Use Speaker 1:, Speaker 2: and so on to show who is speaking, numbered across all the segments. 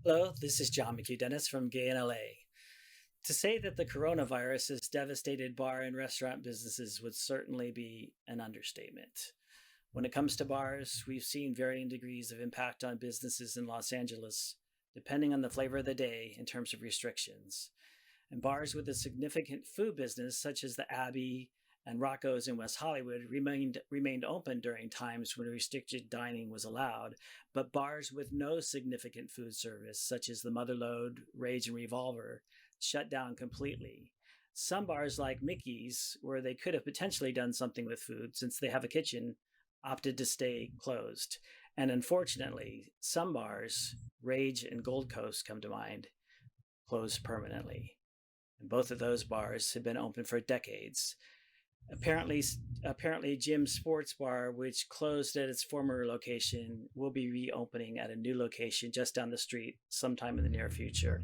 Speaker 1: Hello, this is John McHugh-Dennis from DTLA. To say that the coronavirus has devastated bar and restaurant businesses would certainly be an understatement. When it comes to bars, we've seen varying degrees of impact on businesses in Los Angeles, depending on the flavor of the day in terms of restrictions. And bars with a significant food business, such as the Abbey and Rocco's in West Hollywood, remained open during times when restricted dining was allowed, but bars with no significant food service, such as the Motherlode, Rage, and Revolver, shut down completely. Some bars, like Mickey's, where they could have potentially done something with food since they have a kitchen, opted to stay closed. And unfortunately, some bars, Rage and Gold Coast come to mind, closed permanently. And both of those bars have been open for decades. Apparently, Jim's Sports Bar, which closed at its former location, will be reopening at a new location just down the street sometime in the near future.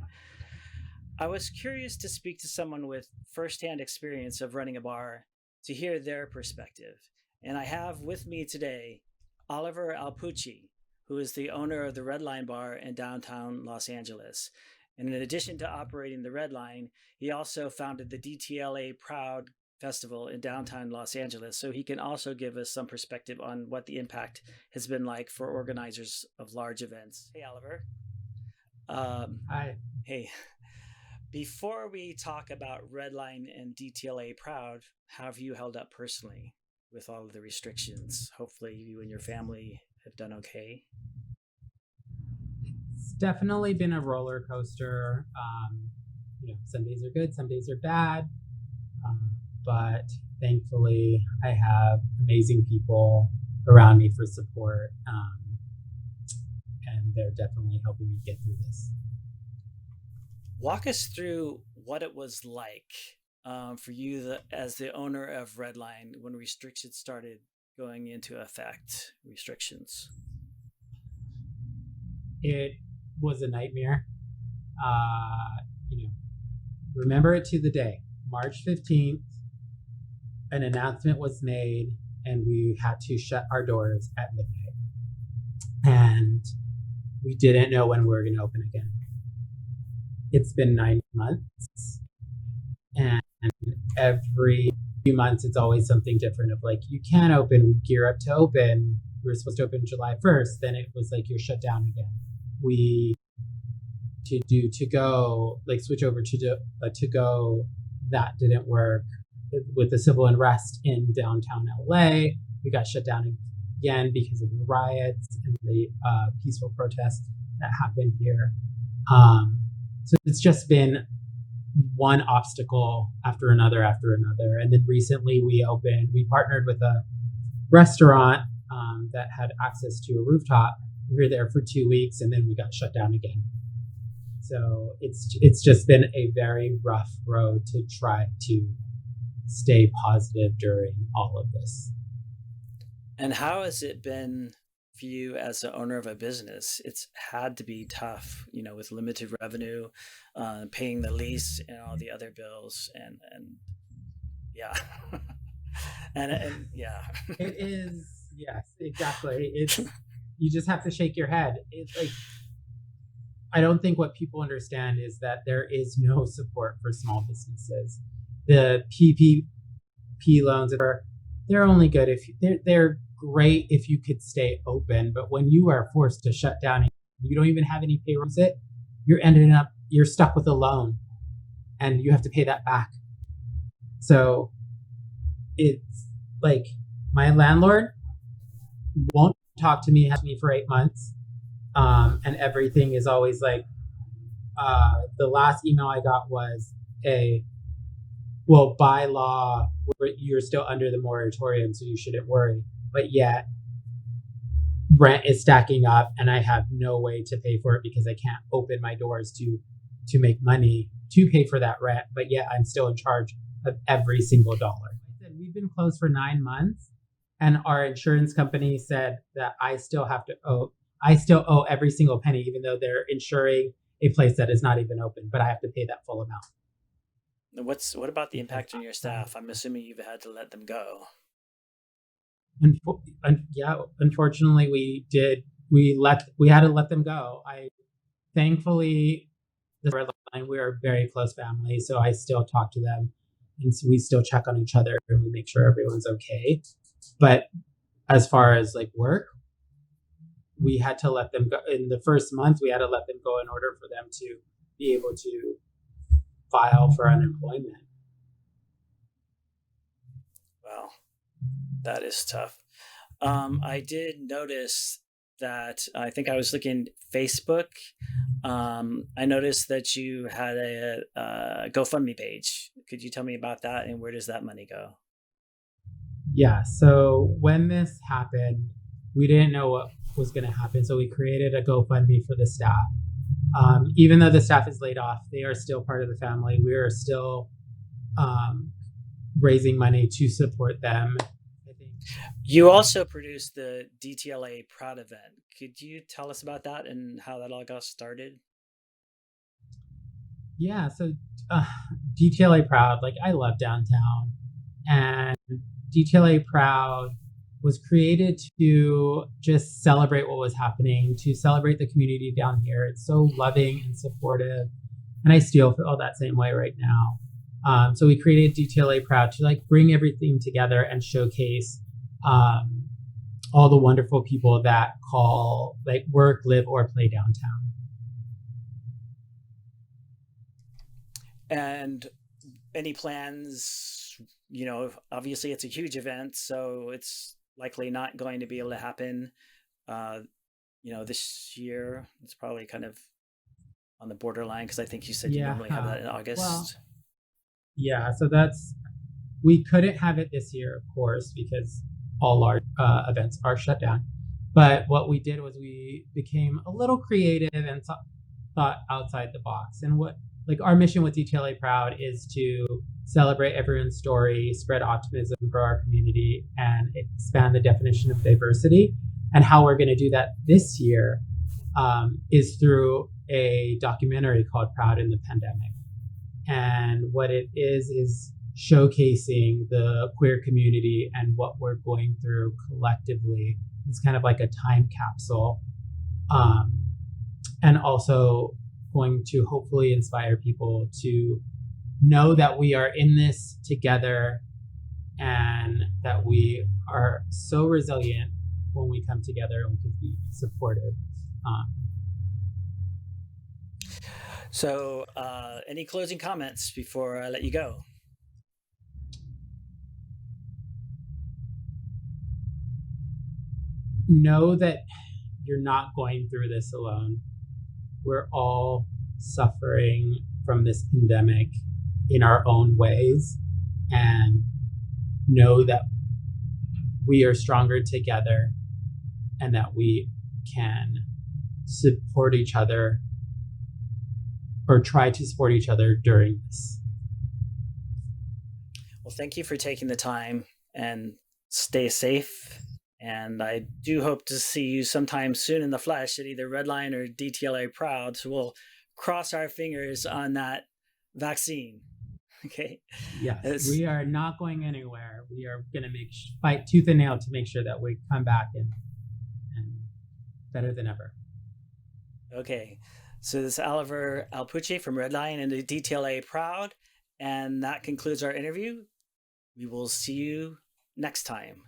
Speaker 1: I was curious to speak to someone with firsthand experience of running a bar to hear their perspective. And I have with me today Oliver Alpuche, who is the owner of the Redline Bar in downtown Los Angeles. And in addition to operating the Redline, he also founded the DTLA Proud Festival in downtown Los Angeles. So he can also give us some perspective on what the impact has been like for organizers of large events. Hey, Oliver.
Speaker 2: Hi.
Speaker 1: Hey, before we talk about Redline and DTLA Proud, how have you held up personally with all of the restrictions? Hopefully, you and your family have done okay.
Speaker 2: It's definitely been a roller coaster. Some days are good, some days are bad. But thankfully, I have amazing people around me for support. And they're definitely helping me get through this.
Speaker 1: Walk us through what it was like for you as the owner of Redline when restrictions started going into effect. Restrictions.
Speaker 2: It was a nightmare. Uh, you know, remember it to the day. March 15th, an announcement was made, and we had to shut our doors at midnight. And we didn't know when we were going to open again. It's been 9 months, and every few months, it's always something different of like, you can't open, we gear up to open. We were supposed to open July 1st. Then it was like, you're shut down again. We to do to go, like switch over to go. That didn't work with the civil unrest in downtown LA. We got shut down again because of the riots and the peaceful protests that happened here. So it's just been one obstacle after another after another. And then recently we partnered with a restaurant that had access to a rooftop. We were there for 2 weeks, and then we got shut down again. So it's just been a very rough road to try to stay positive during all of this.
Speaker 1: And how has it been for you as the owner of a business? It's had to be tough, with limited revenue, paying the lease and all the other bills, and yeah, and yeah.
Speaker 2: It is, yes, exactly. It's you just have to shake your head. It's like, I don't think what people understand is that there is no support for small businesses. The PPP loans they're only good if they're great if you could stay open, but when you are forced to shut down and you don't even have any payrolls, you're stuck with a loan, and you have to pay that back. So it's like my landlord won't talk to me, has me for 8 months, and everything is always like, the last email I got was by law, you're still under the moratorium, so you shouldn't worry. But yet, rent is stacking up, and I have no way to pay for it because I can't open my doors to make money to pay for that rent. But yet, I'm still in charge of every single dollar. We've been closed for 9 months, and our insurance company said that I still owe every single penny, even though they're insuring a place that is not even open, but I have to pay that full amount.
Speaker 1: What about the impact on your staff? I'm assuming you've had to let them go.
Speaker 2: Yeah, unfortunately, we had to let them go. thankfully, the Redline, we are a very close family, so I still talk to them, and so we still check on each other and we make sure everyone's okay. But as far as like work, we had to let them go in the first month. We had to let them go in order for them to be able to file for unemployment.
Speaker 1: Wow, that is tough. I did notice that I think I was looking Facebook. I noticed that you had a GoFundMe page. Could you tell me about that and where does that money go?
Speaker 2: Yeah. So when this happened, we didn't know what was going to happen. So we created a GoFundMe for the staff. Even though the staff is laid off, they are still part of the family. We are still raising money to support them. I think.
Speaker 1: You also produced the DTLA Proud event. Could you tell us about that and how that all got started?
Speaker 2: Yeah. So DTLA Proud, like I love downtown, and DTLA Proud was created to just celebrate what was happening, to celebrate the community down here. It's so loving and supportive, and I still feel that same way right now. So we created DTLA Proud to like bring everything together and showcase all the wonderful people that call like work, live, or play downtown.
Speaker 1: And any plans, obviously it's a huge event, so it's likely not going to be able to happen, this year. It's probably kind of on the borderline because I think you said you normally have that in August.
Speaker 2: Well, yeah, so we couldn't have it this year, of course, because all large events are shut down. But what we did was we became a little creative and thought outside the box. And what like our mission with DTLA Proud is to celebrate everyone's story, spread optimism, grow our community, and expand the definition of diversity. And how we're going to do that this year is through a documentary called Proud in the Pandemic. And what it is showcasing the queer community and what we're going through collectively. It's kind of like a time capsule. And also going to hopefully inspire people to know that we are in this together and that we are so resilient when we come together and we can be supportive.
Speaker 1: So any closing comments before I let you go?
Speaker 2: Know that you're not going through this alone. We're all suffering from this pandemic in our own ways, and know that we are stronger together and that we can support each other or try to support each other during this.
Speaker 1: Well, thank you for taking the time and stay safe. And I do hope to see you sometime soon in the flesh at either Redline or DTLA Proud. So we'll cross our fingers on that vaccine. Okay.
Speaker 2: Yes, we are not going anywhere. We are going to fight tooth and nail to make sure that we come back and better than ever.
Speaker 1: Okay. So this is Oliver Alpuche from Redline and the DTLA Proud. And that concludes our interview. We will see you next time.